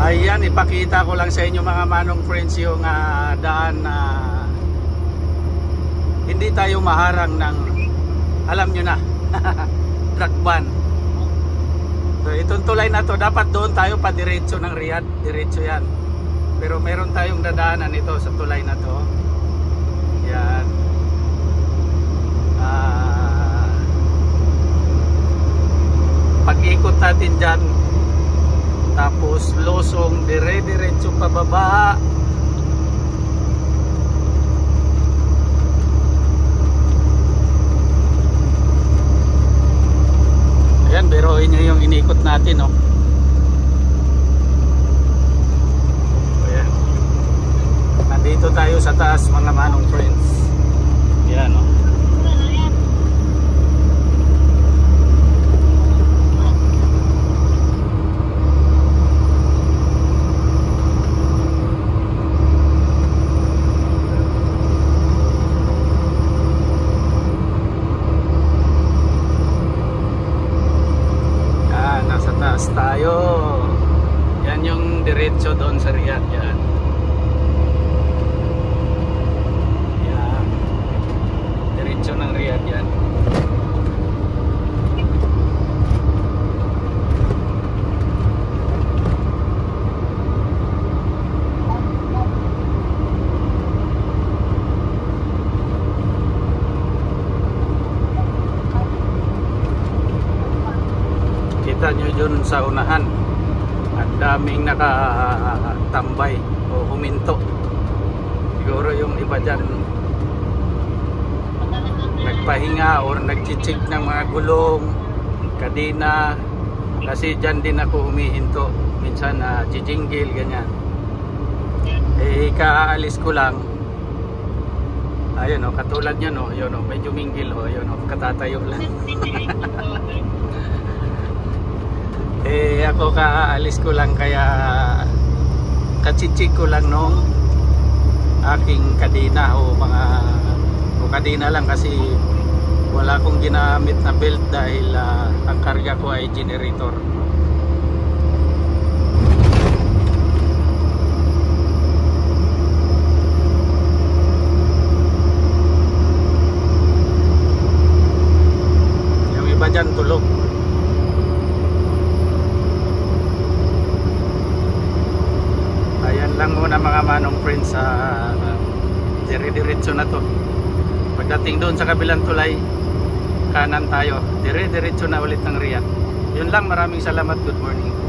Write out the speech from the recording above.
Ayan, ipakita ko lang sa inyo mga manong friends yung daan na hindi tayo maharang ng, alam nyo na, truck ban. So itong tulay na to, dapat doon tayo pa diretso ng Riyadh, diretso yan. Pero meron tayong dadaanan ito sa tulay na to. Yan. Pag-ikot natin dyan, tapos losong dire-diretso pababa. Ayan, biruin nyo yung inikot natin, oh. Ayan. Nandito tayo sa taas mga manong friends. Ayan, oh. Tayo. Yan yung diretso doon sa Riyadh yan. Yan. Diretso ng Riyadh yan. Kita nyo dun sa unahan, ang daming nakatambay o huminto. Siguro yung iba dyan nagpahinga or nagchichik ng mga gulong, kadena, kasi dyan din ako humihinto minsan na jijinggil ganyan. Eh kaalis ko lang, ayun o, katulad nyan o, yun o, medyo minggil o, yun o, katatayo lang. Eh ako kaalis ko lang, kaya kachichik ko lang nung aking kadena o kadena lang, kasi wala akong ginamit na belt dahil ang karga ko ay generator. Yung iba dyan tulog. Ayan lang muna mga manong friends, dire-diretso na to. Pagdating doon sa kabilang tulay, kanan tayo, dire-diretso na ulit ng Riyadh. Yun lang, maraming salamat, good morning.